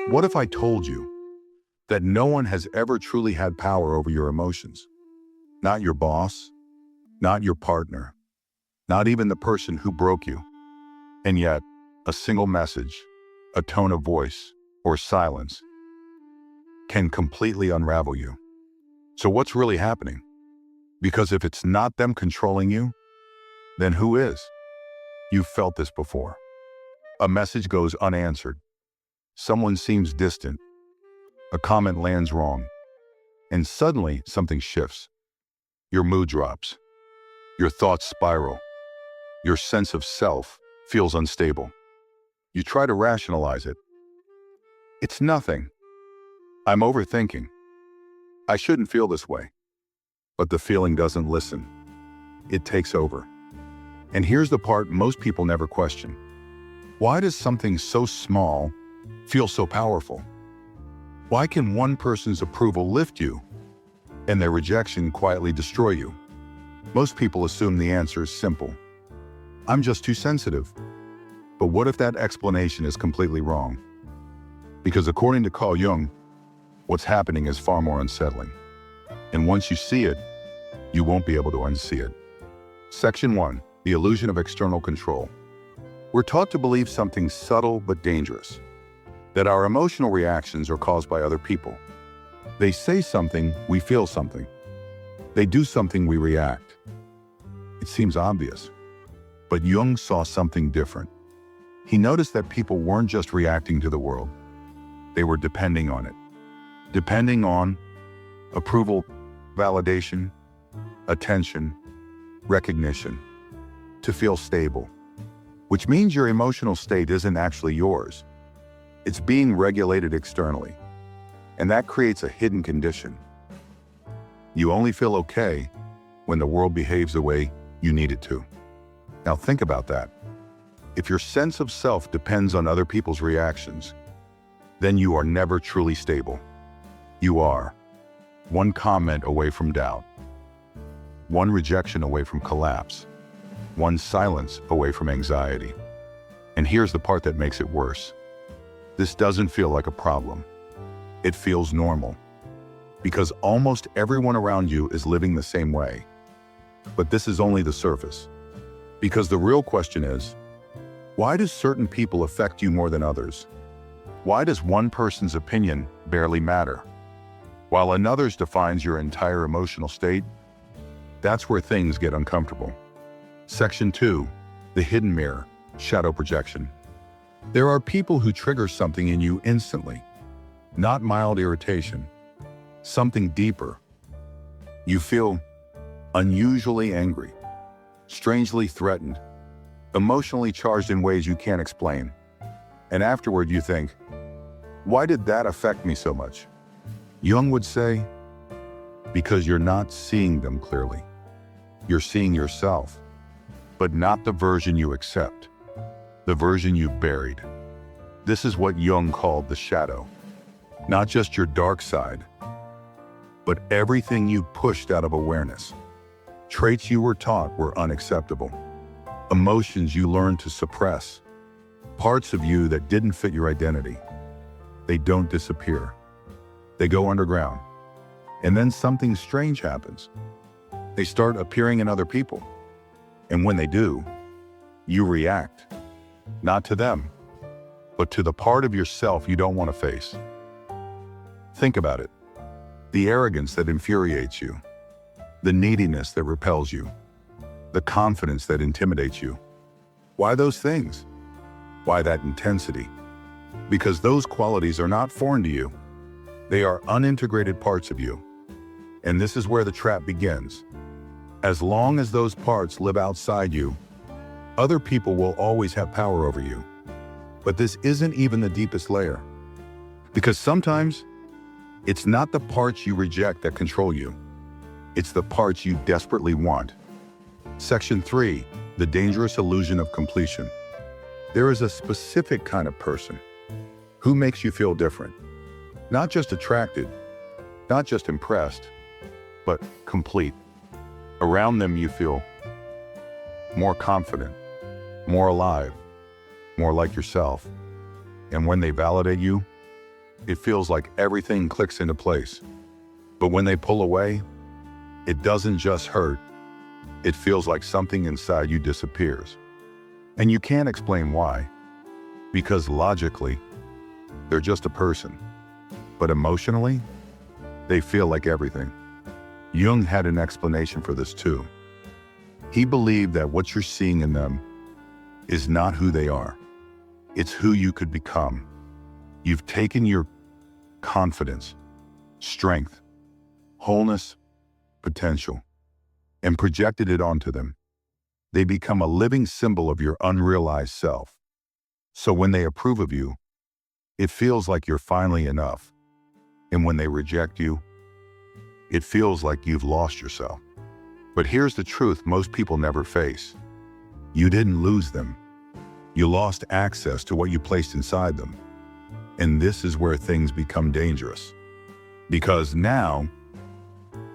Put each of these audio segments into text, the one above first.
What if I told you that no one has ever truly had power over your emotions? Not your boss, not your partner, not even the person who broke you. And yet, a single message, a tone of voice, or silence can completely unravel you. So what's really happening? Because if it's not them controlling you, then who is? You've felt this before. A message goes unanswered. Someone seems distant. A comment lands wrong. And suddenly something shifts. Your mood drops. Your thoughts spiral. Your sense of self feels unstable. You try to rationalize it. It's nothing. I'm overthinking. I shouldn't feel this way. But the feeling doesn't listen. It takes over. And here's the part most people never question. Why does something so small feel so powerful? Why can one person's approval lift you and their rejection quietly destroy you? Most people assume the answer is simple. I'm just too sensitive. But what if that explanation is completely wrong? Because according to Carl Jung, what's happening is far more unsettling. And once you see it, you won't be able to unsee it. Section 1. The illusion of external control. We're taught to believe something subtle but dangerous, that our emotional reactions are caused by other people. They say something, we feel something. They do something, we react. It seems obvious, but Jung saw something different. He noticed that people weren't just reacting to the world, they were depending on it. Depending on approval, validation, attention, recognition, to feel stable. Which means your emotional state isn't actually yours. It's being regulated externally. And that creates a hidden condition. You only feel okay when the world behaves the way you need it to. Now think about that. If your sense of self depends on other people's reactions, then you are never truly stable. You are one comment away from doubt, one rejection away from collapse, one silence away from anxiety. And here's the part that makes it worse. This doesn't feel like a problem. It feels normal. Because almost everyone around you is living the same way. But this is only the surface. Because the real question is, why do certain people affect you more than others? Why does one person's opinion barely matter, while another's defines your entire emotional state? That's where things get uncomfortable. Section 2. The hidden mirror, shadow projection. There are people who trigger something in you instantly. Not mild irritation, something deeper. You feel unusually angry, strangely threatened, emotionally charged in ways you can't explain. And afterward you think, why did that affect me so much? Jung would say, because you're not seeing them clearly. You're seeing yourself, but not the version you accept, the version you buried. This is what Jung called the shadow. Not just your dark side, but everything you pushed out of awareness. Traits you were taught were unacceptable. Emotions you learned to suppress. Parts of you that didn't fit your identity. They don't disappear. They go underground. And then something strange happens. They start appearing in other people. And when they do, you react. Not to them, but to the part of yourself you don't want to face. Think about it. The arrogance that infuriates you. The neediness that repels you. The confidence that intimidates you. Why those things? Why that intensity? Because those qualities are not foreign to you. They are unintegrated parts of you. And this is where the trap begins. As long as those parts live outside you, other people will always have power over you. But this isn't even the deepest layer. Because sometimes, it's not the parts you reject that control you. It's the parts you desperately want. Section 3. The dangerous illusion of completion. There is a specific kind of person who makes you feel different. Not just attracted, not just impressed, but complete. Around them you feel more confident, more alive, more like yourself. And when they validate you, It feels like everything clicks into place. But when they pull away, it doesn't just hurt. It feels like something inside you disappears. And you can't explain why. Because logically, they're just a person. But emotionally, they feel like everything. Jung had an explanation for this too. He believed that what you're seeing in them is not who they are. It's who you could become. You've taken your confidence, strength, wholeness, potential, and projected it onto them. They become a living symbol of your unrealized self. So when they approve of you, it feels like you're finally enough. And when they reject you, it feels like you've lost yourself. But here's the truth most people never face. You didn't lose them. You lost access to what you placed inside them. And this is where things become dangerous. Because now,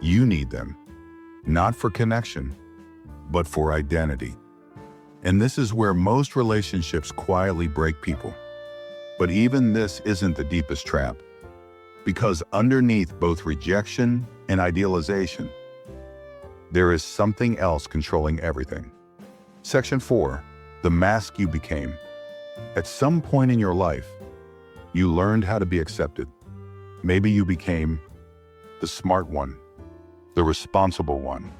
you need them, not for connection, but for identity. And this is where most relationships quietly break people. But even this isn't the deepest trap. Because underneath both rejection and idealization, there is something else controlling everything. Section 4, the mask you became. At some point in your life, you learned how to be accepted. Maybe you became the smart one, the responsible one,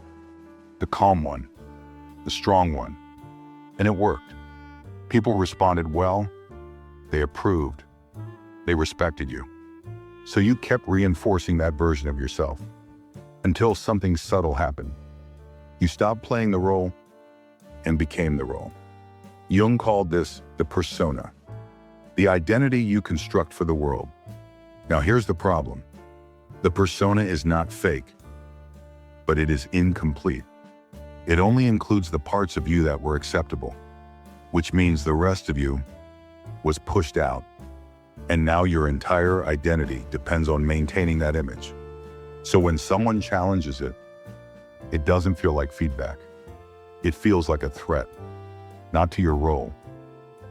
the calm one, the strong one. And it worked. People responded well, they approved, they respected you. So you kept reinforcing that version of yourself until something subtle happened. You stopped playing the role and became the role. Jung called this the persona, the identity you construct for the world. Now here's the problem. The persona is not fake, but it is incomplete. It only includes the parts of you that were acceptable, which means the rest of you was pushed out. And now your entire identity depends on maintaining that image. So when someone challenges it, it doesn't feel like feedback. It feels like a threat, not to your role,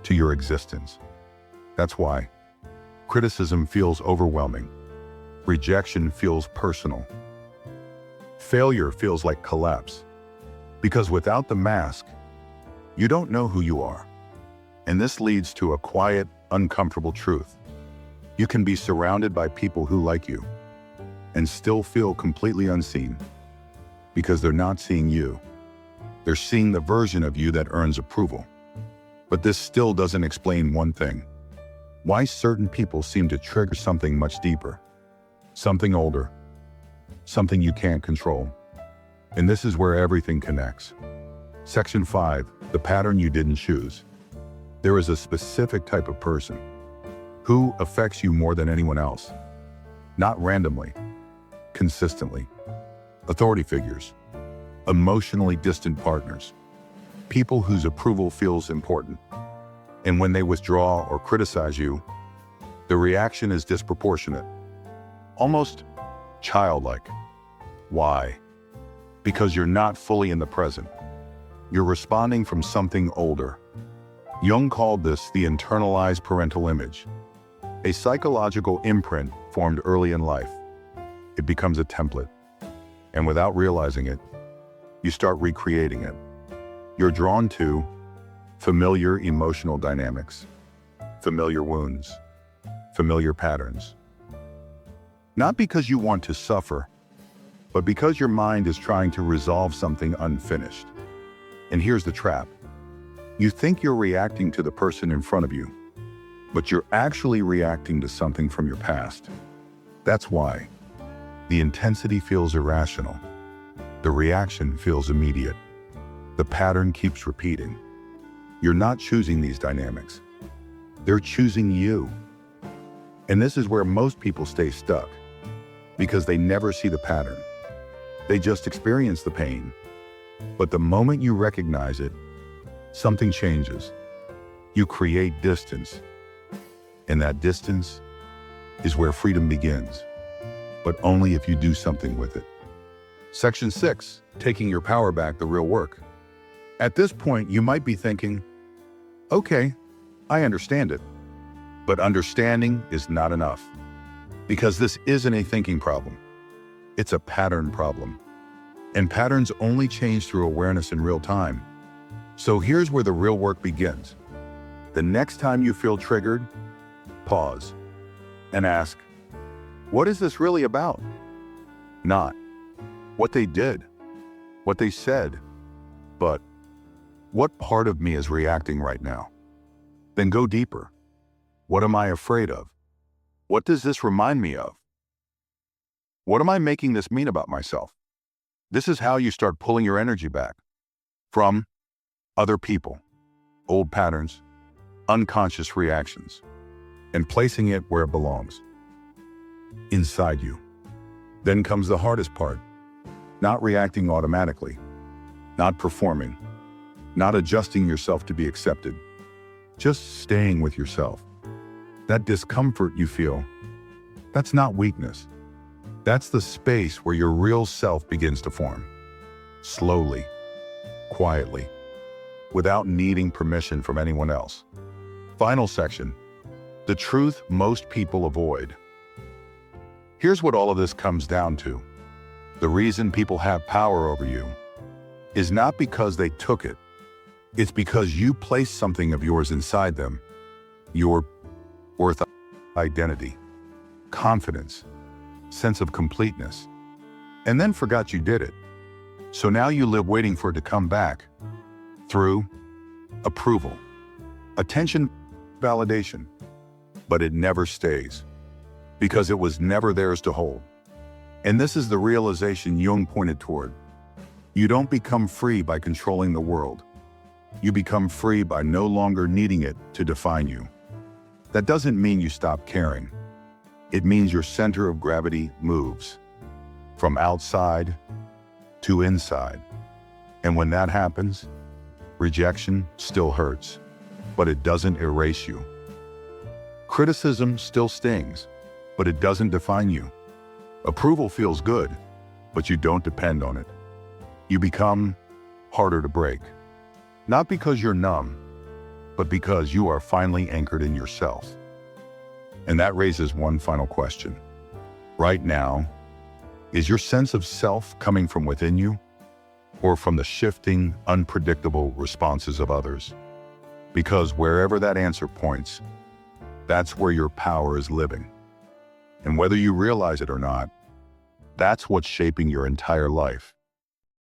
to your existence. That's why criticism feels overwhelming. Rejection feels personal. Failure feels like collapse. Because without the mask, you don't know who you are. And this leads to a quiet, uncomfortable truth. You can be surrounded by people who like you and still feel completely unseen because they're not seeing you. They're seeing the version of you that earns approval. But this still doesn't explain one thing: why certain people seem to trigger something much deeper, something older, something you can't control. And this is where everything connects. Section 5, the pattern you didn't choose. There is a specific type of person who affects you more than anyone else. Not randomly, consistently. Authority figures, emotionally distant partners, people whose approval feels important. And when they withdraw or criticize you, the reaction is disproportionate, almost childlike. Why? Because you're not fully in the present. You're responding from something older. Jung called this the internalized parental image, a psychological imprint formed early in life. It becomes a template, and without realizing it, you start recreating it. You're drawn to familiar emotional dynamics, familiar wounds, familiar patterns. Not because you want to suffer, but because your mind is trying to resolve something unfinished. And here's the trap. You think you're reacting to the person in front of you, but you're actually reacting to something from your past. That's why the intensity feels irrational. The reaction feels immediate. The pattern keeps repeating. You're not choosing these dynamics. They're choosing you. And this is where most people stay stuck, because they never see the pattern. They just experience the pain. But the moment you recognize it, something changes. You create distance. And that distance is where freedom begins, but only if you do something with it. Section 6, taking your power back, the real work. At this point, you might be thinking, okay, I understand it. But understanding is not enough. Because this isn't a thinking problem. It's a pattern problem. And patterns only change through awareness in real time. So here's where the real work begins. The next time you feel triggered, pause and ask, what is this really about? Not what they did, what they said, but what part of me is reacting right now? Then go deeper. What am I afraid of? What does this remind me of? What am I making this mean about myself? This is how you start pulling your energy back from other people, old patterns, unconscious reactions, and placing it where it belongs, inside you. Then comes the hardest part, not reacting automatically, not performing, not adjusting yourself to be accepted, just staying with yourself. That discomfort you feel, that's not weakness. That's the space where your real self begins to form. Slowly, quietly, without needing permission from anyone else. Final section, the truth most people avoid. Here's what all of this comes down to. The reason people have power over you is not because they took it. It's because you placed something of yours inside them, your worth, identity, confidence, sense of completeness, and then forgot you did it. So now you live waiting for it to come back through approval, attention, validation, but it never stays because it was never theirs to hold. And this is the realization Jung pointed toward. You don't become free by controlling the world. You become free by no longer needing it to define you. That doesn't mean you stop caring. It means your center of gravity moves from outside to inside. And when that happens, rejection still hurts, but it doesn't erase you. Criticism still stings, but it doesn't define you. Approval feels good, but you don't depend on it. You become harder to break. Not because you're numb, but because you are finally anchored in yourself. And that raises one final question. Right now, is your sense of self coming from within you or from the shifting, unpredictable responses of others? Because wherever that answer points, that's where your power is living. And whether you realize it or not, that's what's shaping your entire life.